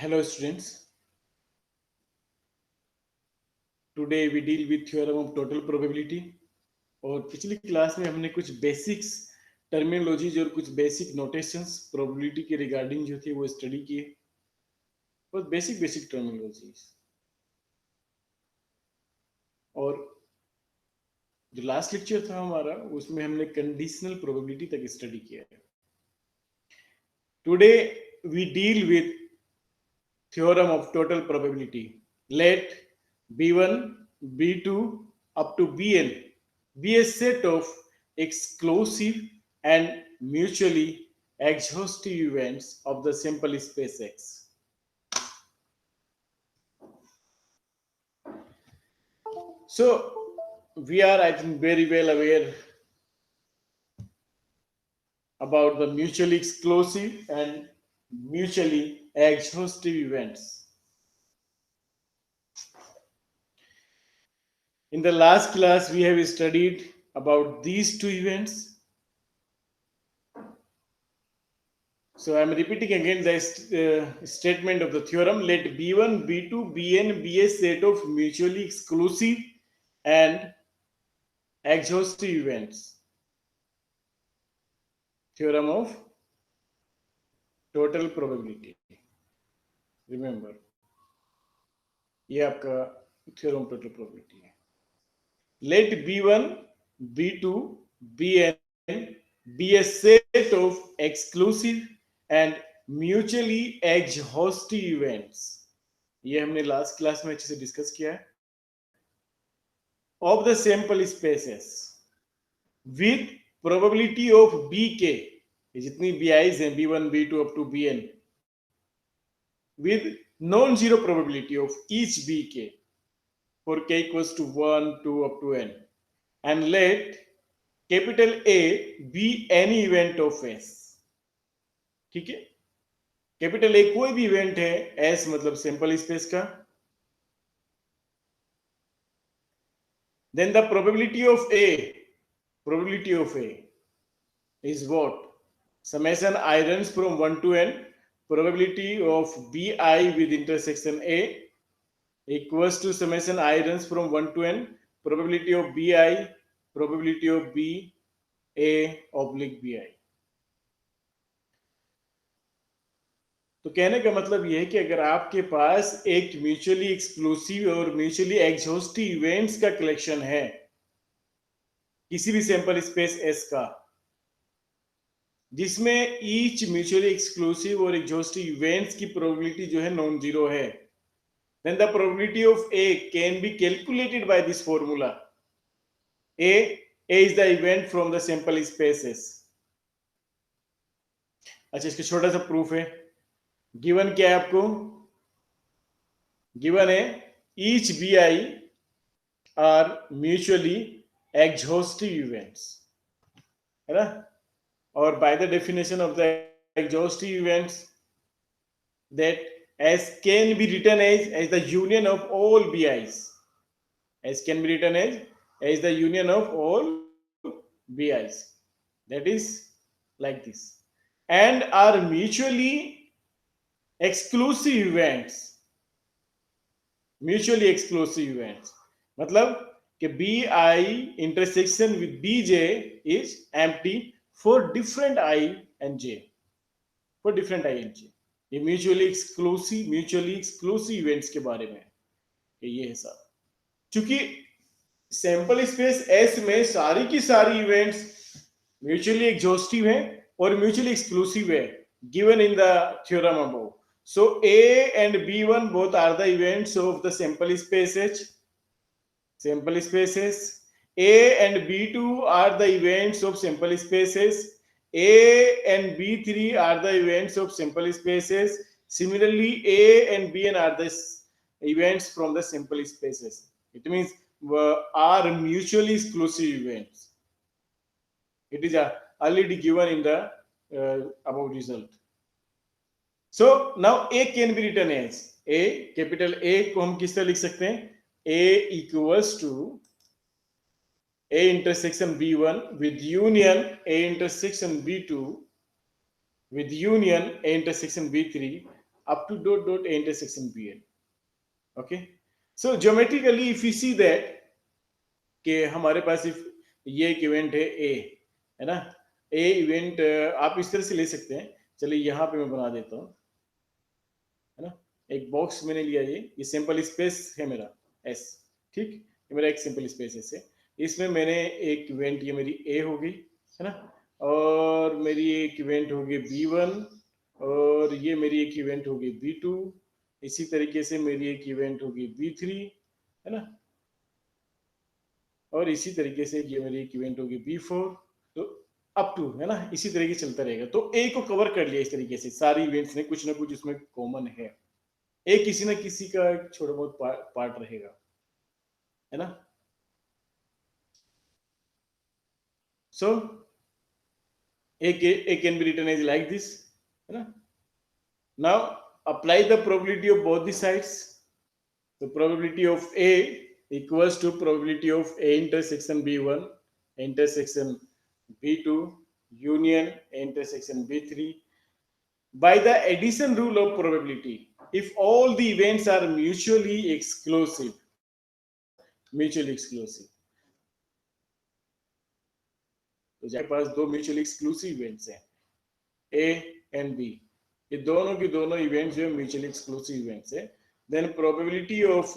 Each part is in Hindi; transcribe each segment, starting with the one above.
Hello students, today we deal with theorem of total probability। और पिछली क्लास में हमने कुछ बेसिक्स टर्मिनोलॉजीज और कुछ बेसिक नोटेशंस प्रोबेबिलिटी के रिगार्डिंग जो थी वो स्टडी किए। बहुत बेसिक बेसिक टर्मिनोलॉजीज। और जो लास्ट लेक्चर था हमारा उसमें हमने कंडीशनल प्रोबेबिलिटी तक स्टडी किया है। Today we deal with theorem of total probability. Let B1, B2 up to Bn be a set of exclusive and mutually exhaustive events of the sample space X. So we are, I think, very well aware about the mutually exclusive and mutually exhaustive events. In the last class, we have studied about these two events. So I am repeating again the statement of the theorem. Let B1, B2, Bn be a set of mutually exclusive and exhaustive events. Theorem of total probability. Remember, ये आपका theorem of total probability है. Let B1, B2, Bn be a set of exclusive and mutually exhaustive events. ये हमने लास्ट क्लास में अच्छे से डिस्कस किया है. Of the sample spaces with probability of bk, जितनी bi's हैं b1 b2 up to bn, with non-zero probability of each bk for k equals to 1 2 up to n, and let capital A be any event of s. ठीक है, कैपिटल ए कोई भी इवेंट है, एस मतलब सैंपल स्पेस का. Then the probability of A is what? Summation I runs from 1 to n. Probability of Bi with intersection A equals to summation I runs from 1 to n. Probability of Bi, probability of B, A oblique Bi. तो कहने का मतलब यह है कि अगर आपके पास एक म्यूचुअली एक्सक्लूसिव और म्यूचुअली एग्जॉस्टिव इवेंट्स का कलेक्शन है किसी भी सैंपल स्पेस एस का, जिसमें ईच म्यूचुअली एक्सक्लूसिव और एग्जॉस्टिव इवेंट्स की प्रोबेबिलिटी जो है नॉन जीरो है, then the probability of A can be calculated by this formula. A is the event from the sample spaces. अच्छा, इसका छोटा सा प्रूफ है. गिवन क्या है आपको? गिवन है each BI are mutually exhaustive events, है ना? और by the definition of the exhaustive events, that S can be written as the union of all BIs. S can be written as the union of all BIs. That is like this. And are mutually exclusive events. Mutually exclusive events. मतलब कि BI intersection with BJ is empty for different I and J. For different I and J. ये म्यूचुअली एक्सक्लूसिव इवेंट्स के बारे में ये है साहब. चूंकि सैंपल स्पेस एस में सारी की सारी इवेंट्स म्यूचुअली एग्जॉस्टिव हैं और म्यूचुअली एक्सक्लूसिव है, given in the theorem above. So A and B1 both are the events of the sample spaces. A and B2 are the events of sample spaces. A and B3 are the events of sample spaces. Similarly, A and Bn are the events from the sample spaces. It means are mutually exclusive events. It is already given in the above result. So now A can be written as A, capital A को हम किस तरह लिख सकते हैं? A equals to A intersection B1 with union A intersection B2 with union A intersection B3 up to dot A intersection Bn. Okay, so geometrically if you see that कि हमारे पास ये एक इवेंट है ए, है ना, ए इवेंट आप इस तरह से ले सकते हैं। चलिए यहाँ पे मैं बना देता हूँ, है ना, एक बॉक्स मैंने लिया, ये सिंपल स्पेस है मेरा एस, ठीक, ये मेरा एक सिंपल स्पेस एस है। इसमें मैंने एक इवेंट, ये मेरी ए होगी, है ना, और मेरी एक इवेंट होगी B1, और ये मेरी एक इवेंट होगी B2, इसी तरीके से मेरी एक इवेंट होगी B3, है ना, और इसी तरीके से ये मेरी एक इवेंट होगी B4, तो अप टू, है ना, इसी तरीके से चलता रहेगा। तो ए को कवर कर लिया इस तरीके से, सारी इवेंट्स ने कुछ ना कुछ इसमें कॉमन है, ए किसी ना किसी का एक छोटा बहुत पार्ट रहेगा, है ना। सो a can be written as like this, है ना। Now apply the probability of both the sides. The probability of A equals to probability of A intersection B1 intersection B2 union A intersection B3 by the addition rule of probability. If all the events are mutually exclusive, तो जहाँ पास दो म्यूचुअली एक्सक्लूसिव इवेंट्स हैं ए एंड बी, ये दोनों की दोनों इवेंट्स जो म्यूचुअली एक्सक्लूसिव इवेंट्स है, देन प्रोबेबिलिटी ऑफ,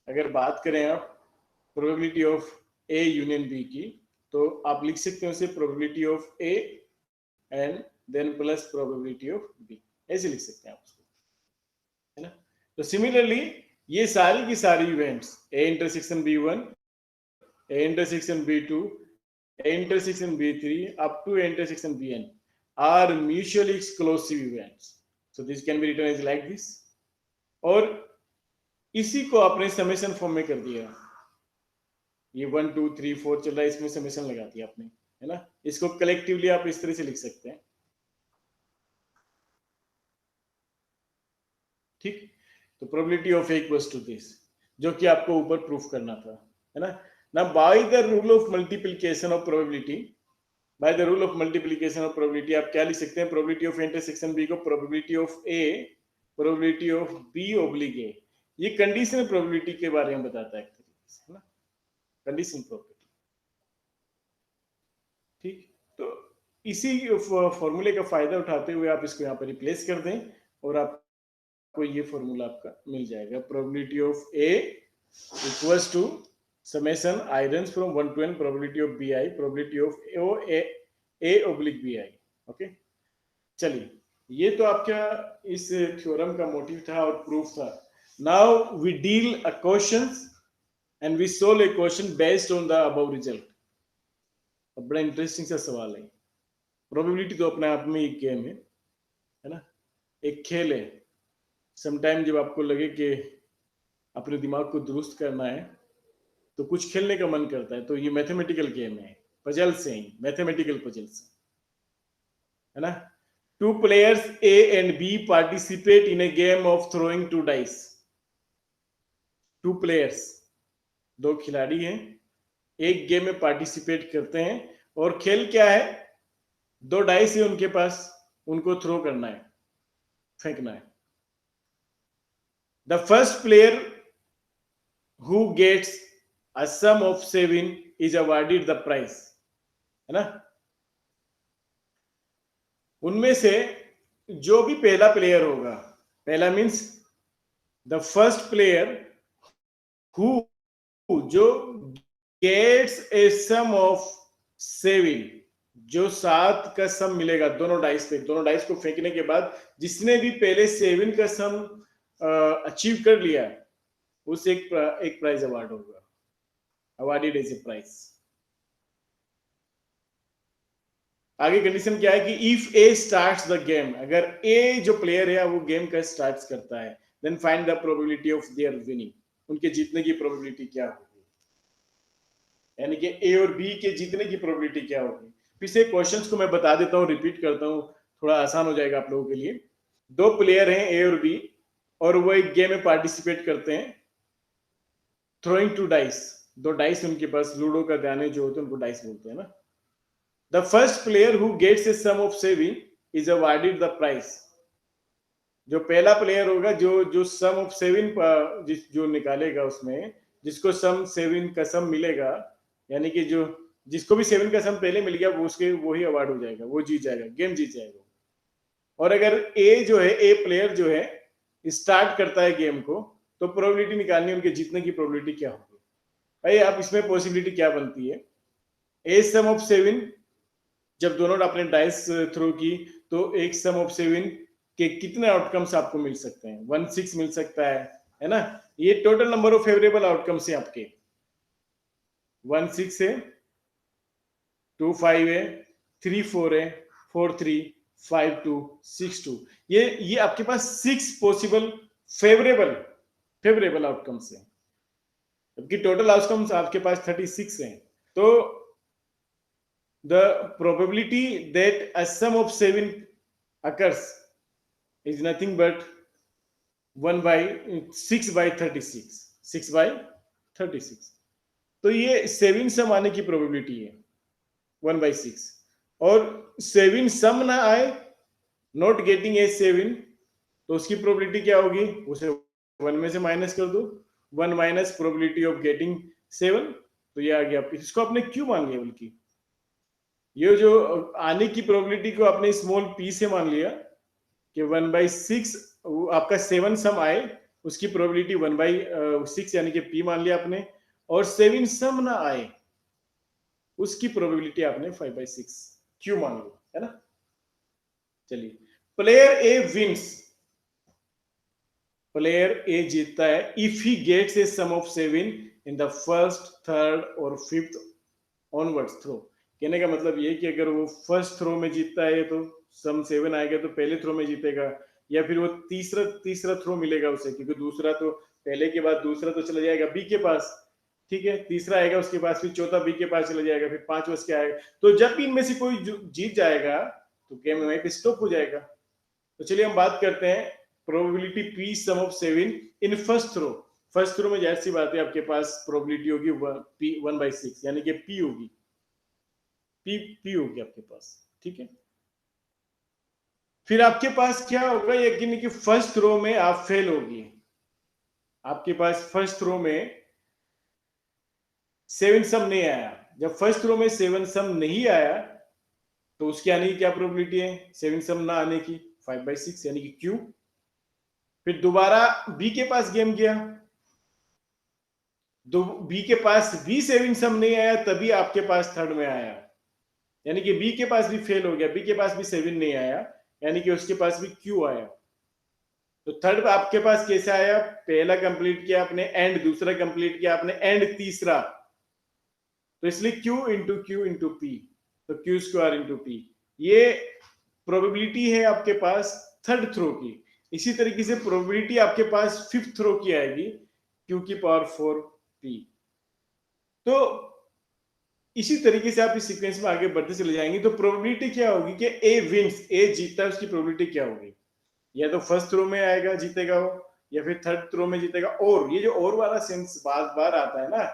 अगर बात करें आप probability of A union B की, तो आप लिख सकते हो उसे probability of A and then plus probability of B, ऐसे लिख सकते हैं आप उसको, है ना। तो सिमिलरली ये सारी की सारी events A intersection B1, A intersection B2, intersection B3 up to intersection Bn are mutually exclusive events. So this can be written as like this. और इसी को आपने समेशन फॉर्म में कर दिया, ये 1 2 3 4 चल रहा है, इसमें समेशन लगा दिया आपने, है ना। इसको कलेक्टिवली आप इस तरह से लिख सकते हैं, ठीक। तो probability of A equals to this, जो कि आपको ऊपर प्रूफ करना था, है ना। Now by the rule of multiplication of probability, by the rule of multiplication of probability आप क्या लिख सकते हैं, probability of intersection B को probability of A, probability of B oblique A, ये conditional probability के बारे में बताता है एक तरीके से, है ना, conditional probability, ठीक। तो इसी फॉर्मूले का फायदा उठाते हुए आप इसको यहाँ पर रिप्लेस कर दें और आपको ये फॉर्मूला आपका मिल जाएगा, probability of A equals to summation I runs from 1 to n probability of bi probability of a oblique bi। Okay, चलिए ये तो आपका इस थ्योरम का मोटिव था और प्रूफ था। Now we deal a questions and we solve a question based on the above result. अब बड़ा इंटरेस्टिंग सा सवाल है। प्रोबेबिलिटी तो अपने आप में एक गेम है ना, एक खेल है। समटाइम जब आपको लगे कि अपने दिमाग को दुरुस्त करना है तो कुछ खेलने का मन करता है, तो ये मैथमेटिकल गेम है, पजल्स हैं, मैथमेटिकल पजल्स, है ना। Two players A and B participate in a game of throwing two dice. Two players, दो खिलाड़ी हैं, एक गेम में पार्टिसिपेट करते हैं और खेल क्या है, दो डाइस है उनके पास, उनको थ्रो करना है, फेंकना है। The first player who gets a sum of 7 is awarded the prize, है ना। उनमें से जो भी पहला प्लेयर होगा, पहला means the first player who, जो गेट्स ए सम ऑफ 7, जो 7 का सम मिलेगा दोनों डाइस पे, दोनों डाइस को फेंकने के बाद जिसने भी पहले 7 का सम अचीव कर लिया उसे एक प्राइज अवार्ड होगा, अवार्डेड एज ए प्राइज। आगे कंडीशन क्या है कि if A starts the game, अगर ए जो प्लेयर है वो गेम का स्टार्ट करता है, then find the probability of their winning, उनके जीतने की प्रोबेबिलिटी क्या होगी, यानी कि ए और बी के जीतने की प्रोबेबिलिटी क्या होगी। फिर से क्वेश्चंस को मैं बता देता हूँ, रिपीट करता हूँ, थोड़ा आसान हो जाएगा आप लोगों के लिए। दो प्लेयर हैं ए और बी और वो एक गेम में पार्टिसिपेट करते हैं, थ्रोइंग टू डाइस, दो डाइस उनके पास, लूडो का दाने जो होते हैं उनको डाइस बोलते हैं ना। The first player who gets a sum of 7 is awarded the prize. जो पहला प्लेयर होगा जो जो सम ऑफ 7 जो निकालेगा उसमें, जिसको सम 7 का सम मिलेगा, यानी कि जो जिसको भी 7 का सम पहले मिल गया वो उसके वही अवार्ड हो जाएगा, वो जीत जाएगा, गेम जीत जाएगा। और अगर ए जो है, ए प्लेयर जो है स्टार्ट करता है गेम को, तो प्रोबेबिलिटी निकालनी है उनके जीतने की प्रोबेबिलिटी क्या होगी। भाई आप इसमें पॉसिबिलिटी क्या बनती है, ए सम ऑफ 7, जब दोनों ने अपने डाइस थ्रो की तो एक सम ऑफ 7 के कितने आउटकम्स आपको मिल सकते हैं, 1 6 मिल सकता है ना। ये total number of favourable outcomes है आपके, 1 6 है, 2 5 है, 3 4 है, 4 3, 5 2, 6 2। ये आपके पास 6 पॉसिबल फेवरेबल फेवरेबल आउटकम्स है, जबकि टोटल आउटकम्स आपके पास 36 हैं। तो the probability that a sum of 7 occurs is nothing but 1 by 6 by 36, 6 by 36। तो ये 7 सम आने की प्रोबेबिलिटी है 1 by 6, और 7 सम ना आए, नॉट गेटिंग ए 7, तो उसकी प्रोबेबिलिटी क्या होगी, उसे 1 में से माइनस कर दो, 1 माइनस प्रोबेबिलिटी ऑफ गेटिंग 7, तो ये आ गया। इसको आपने क्यों मान लिया, बल्कि ये जो आने की प्रोबेबिलिटी को आपने स्मॉल पी से मान लिया कि 1 by 6 आपका 7 सम आए, उसकी प्रोबेबिलिटी 1 by 6 यानी कि पी मान लिया आपने, और 7 सम ना आए उसकी प्रोबेबिलिटी आपने 5 by 6 क्यों मान ली, है ना। चलिए, player A wins, player A जीतता है if he gets a sum of 7 in the first, third और फिफ्थ ऑनवर्ड्स थ्रो। कहने का मतलब ये कि अगर वो फर्स्ट थ्रो में जीतता है तो सम 7 आएगा तो पहले थ्रो में जीतेगा, या फिर वो तीसरा थ्रो मिलेगा उसे, क्योंकि दूसरा तो पहले के बाद दूसरा तो चला जाएगा बी के पास, ठीक है, तीसरा आएगा उसके पास, फिर चौथा बी के पास चला जाएगा, फिर 5 उसके आएगा। तो जब भी इनमें से कोई जीत जाएगा तो गेम वहीं पे स्टॉप हो जाएगा। तो चलिए हम बात करते हैं probability P sum of 7 in first throw. First throw में जाहिर सी बात है आपके पास प्रोबेबिलिटी होगी 1 by 6, यानी कि पी होगी, पी होगी आपके पास, ठीक है। फिर आपके पास क्या होगा, यकीन कि फर्स्ट थ्रो में आप फेल होगी, आपके पास फर्स्ट थ्रो में 7 सम नहीं आया। जब फर्स्ट थ्रो में 7 सम नहीं आया तो उसके आने की क्या प्रोबेबिलिटी है, 7 सम ना आने की 5 by 6, यानी कि क्यू। फिर दोबारा बी के पास गेम गया, बी के पास भी 7 सम नहीं आया, तभी आपके पास थर्ड में आया, यानी कि बी के पास भी फेल हो गया, बी के पास भी 7 नहीं आया, यानी कि उसके पास भी क्यू आया। तो थर्ड आपके पास कैसे आया, पहला कंप्लीट किया आपने एंड, दूसरा कंप्लीट किया आपने एंड, तीसरा, तो इसलिए क्यू इंटू पी, तो क्यू स्क्वायर इंटू पी। ये प्रोबेबिलिटी है आपके पास थर्ड थ्रो की। इसी तरीके से प्रोबेबिलिटी आपके पास फिफ्थ थ्रो की आएगी, क्यू की पावर 4 पी। तो इसी तरीके से आप इस सीक्वेंस में आगे बढ़ते चले जाएंगे। तो प्रोबेबिलिटी क्या होगी कि ए विंस, ए जीतता है, उसकी प्रोबेबिलिटी क्या होगी, या तो फर्स्ट थ्रो में आएगा जीतेगा वो, या फिर थर्ड थ्रो में जीतेगा। और ये जो और वाला सेंस बार बार आता है ना,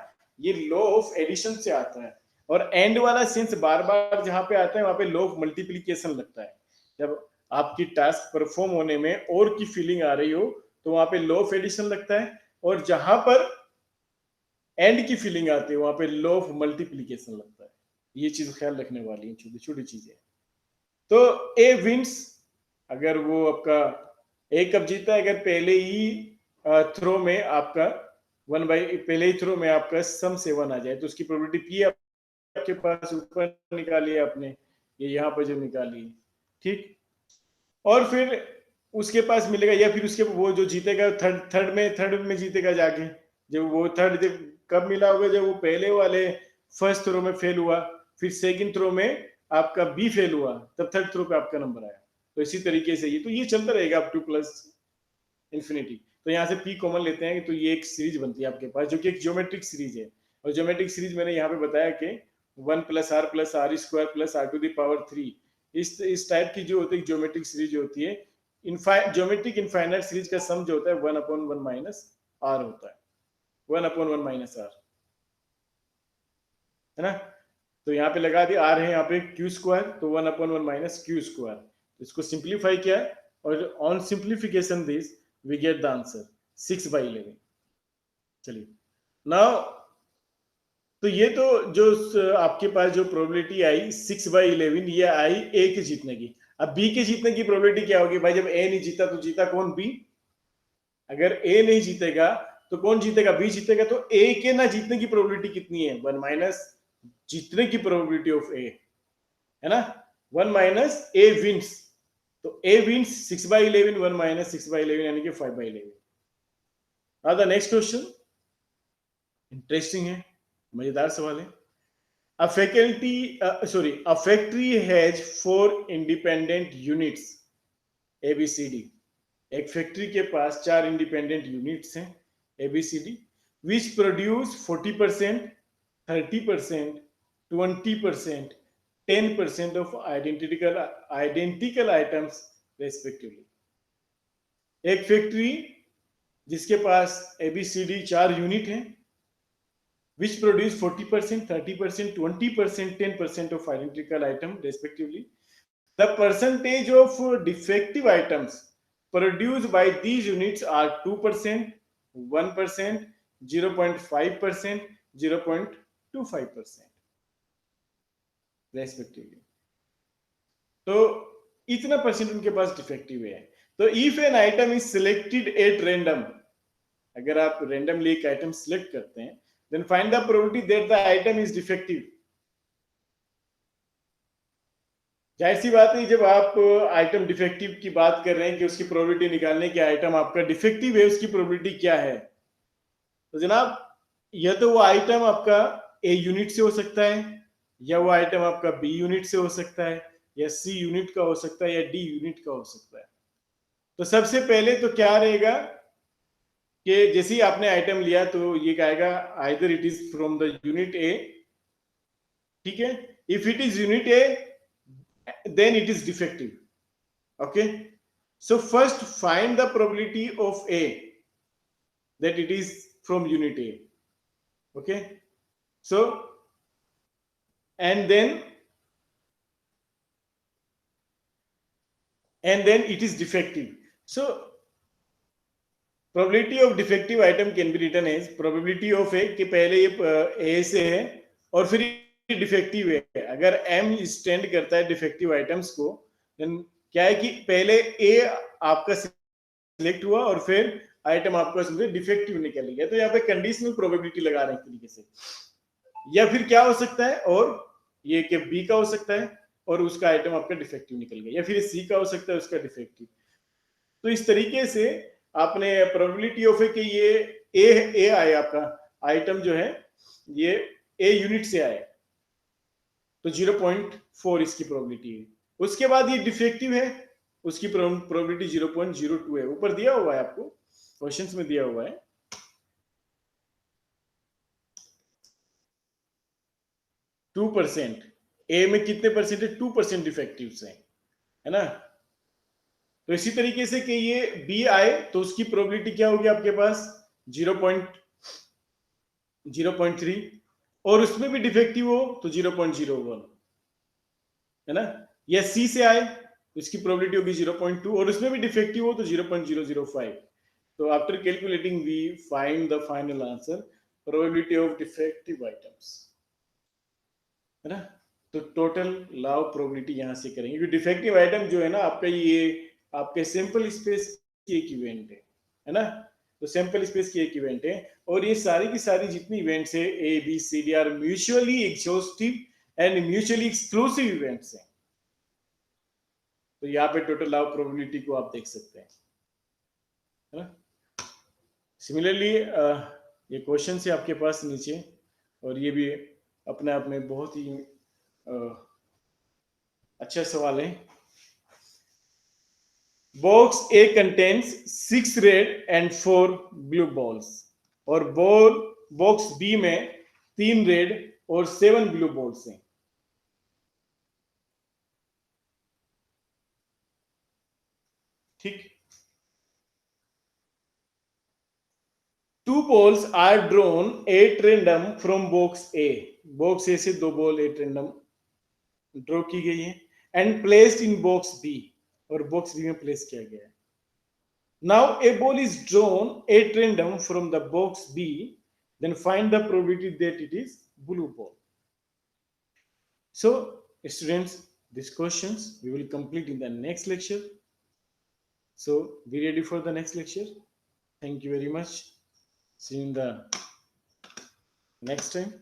ये लॉ ऑफ एडिशन से आता है, और एंड वाला सेंस बार बार जहां पे आता है वहां पे लॉ ऑफ मल्टीप्लीकेशन लगता है। जब आपकी टास्क परफॉर्म होने में और की फीलिंग आ रही हो तो वहां पे लॉ ऑफ एडिशन लगता है, और जहां पर एंड की फीलिंग आती है वहां पे लॉ ऑफ मल्टीप्लीकेशन लगता है। ये चीज ख्याल रखने वाली है, छोटी छोटी चीजें। तो ए विंस, अगर वो आपका ए कब जीता है, अगर पहले ही थ्रो में आपका पहले ही थ्रो में आपका सम 7 आ जाए, तो उसकी प्रोबेबिलिटी पी आपके पास ऊपर निकाली है आपने, ये यहाँ पर जो निकाली है, ठीक। और फिर उसके पास मिलेगा, या फिर उसके वो जो जीतेगा थर्ड में जीतेगा जाके, जब वो थर्ड जब कब मिला होगा, जब वो पहले वाले फर्स्ट थ्रो में फेल हुआ, फिर सेकंड थ्रो में आपका बी फेल हुआ, तब थर्ड थ्रो पे आपका नंबर आया। तो इसी तरीके से ये चलता रहेगा अप टू प्लस इंफिनिटी। तो यहाँ से पी कॉमन लेते हैं तो ये एक सीरीज बनती है आपके पास, जो कि एक ज्योमेट्रिक सीरीज है। और ज्योमेट्रिक सीरीज मैंने यहाँ पे बताया कि 1 + r स्क्वायर प्लस r⁻³ इस टाइप की जो होती है ज्योमेट्रिक सीरीज होती है। ज्योमेट्रिक इनफाइनाइट सीरीज का सम जो होता है 1/1 माइनस r होता है, 1/1 माइनस r, है ना। तो यहाँ पे लगा दिया r है यहाँ पे q स्क्वायर, तो 1/1 माइनस q स्क्वायर। इसको सिंप्लीफाई किया और on simplification this we get the answer 6/11. चलिए नाउ, तो ये तो जो आपके पास जो प्रोबेबिलिटी आई 6/11 ये आई ए के जीतने की. अब बी के जीतने की प्रोबेबिलिटी क्या होगी भाई? जब ए नहीं जीता तो जीता कौन? बी. अगर ए नहीं जीतेगा तो कौन जीतेगा? बी जीतेगा. तो ए के ना जीतने की प्रोबेबिलिटी कितनी है? 1 माइनस जीतने की प्रोबेबिलिटी ऑफ ए, है ना? 1 माइनस ए विंस. तो ए विंस 6/11, 1 माइनस 6/11 यानी कि 5/11. Now the next question interesting है, मजेदार सवाल है. A factory has 4 independent units ABCD. एक फैक्ट्री के पास 4 इंडिपेंडेंट यूनिट्स हैं ABCD, which produce 40%, 30%, 20%, 10% of identical items respectively. एक फैक्ट्री जिसके पास ABCD 4 यूनिट हैं, which produce 40%, 30%, 20%, 10% of identical item respectively. The percentage of defective items produced by these units are 2%, 1%, 0.5%, 0.25% respectively. तो इतना परसेंट उनके पास डिफेक्टिव है. तो if an item is selected at random, अगर आप रैंडमली एक आइटम सिलेक्ट करते हैं, then find the probability that the item is defective. जाहिर सी बात है, जब आप आइटम डिफेक्टिव की बात कर रहे हैं कि उसकी प्रोबेबिलिटी निकालने की आइटम आपका डिफेक्टिव है, उसकी प्रोबेबिलिटी क्या है? तो जनाब या तो वो आइटम आपका ए यूनिट से हो सकता है, या वो आइटम आपका बी यूनिट से हो सकता है, या सी यूनिट का हो सकता है, या डी यूनिट का हो सकता है. तो सबसे पहले तो क्या रहेगा कि जैसे ही आपने आइटम लिया तो ये कहेगा either it is from the unit A. ठीक है, if it is unit A then it is defective. Okay, so first find the probability of A that it is from unit A. Okay, so and then it is defective. So probability of defective item can be written as probability of A कि पहले ये A से है और फिर डिफेक्टिव है. अगर M स्टैंड करता है डिफेक्टिव आइटम्स को, देन क्या है कि पहले A आपका सिलेक्ट हुआ और फिर आइटम आपका उसमें डिफेक्टिव निकल गया. तो यहाँ पे कंडीशनल प्रोबेबिलिटी लगा रहे हैं एक तरीके से. या फिर क्या हो सकता है, और ये कि B का हो सकता है और उसका आइटम आपका डिफेक्टिव निकल गया, या फिर C का हो सकता है उसका डिफेक्टिव. तो इस तरीके से आपने प्रोबेबिलिटी ऑफ कि ये ए आए, आपका आइटम जो है ये ए यूनिट से आए, तो 0.4 इसकी प्रोबेबिलिटी है. उसके बाद ये डिफेक्टिव है, उसकी प्रोबेबिलिटी 0.02 है. ऊपर दिया हुआ है, आपको क्वेश्चंस में दिया हुआ है. टू परसेंट ए में कितने परसेंट है? 2% डिफेक्टिव है ना. तो इसी तरीके से कि ये बी आए तो उसकी प्रोबेबिलिटी क्या होगी आपके पास? 0.3, और उसमें भी डिफेक्टिव हो तो 0.01, है ना. या सी से आए तो इसकी प्रोबेबिलिटी होगी 0.2 और उसमें भी डिफेक्टिव हो तो 0.005. तो after calculating we find the final answer probability of defective items, है ना. तो टोटल लॉ ऑफ प्रोबेबिलिटी यहां से करेंगे, क्योंकि डिफेक्टिव आइटम जो है ना आपका, ये आपके सैंपल स्पेस की एक इवेंट है ना. तो सैंपल स्पेस की एक इवेंट है, और ये सारी की सारी जितनी इवेंट्स है A B C D are mutually exhaustive and mutually exclusive events हैं. तो यहाँ पे टोटल लॉ ऑफ प्रोबेबिलिटी को आप देख सकते हैं, है ना. सिमिलरली ये क्वेश्चन है आपके पास नीचे, और ये भी अपने आप में बहुत ही अच्छा सवाल है. Box A contains 6 red and 4 blue balls, और बॉक्स बी में 3 रेड और 7 ब्लू बॉल्स हैं. ठीक, 2 balls are drawn at random from box A. Box A से 2 बॉल एट रैंडम ड्रॉ की गई है, and placed in box B. और बॉक्स बी में प्लेस किया गया है. Now a ball is drawn at random from the box B. Then find the probability that it is blue ball. So students, these questions we will complete in the next lecture. So be ready for the next lecture. Thank you very much. See you in the next time.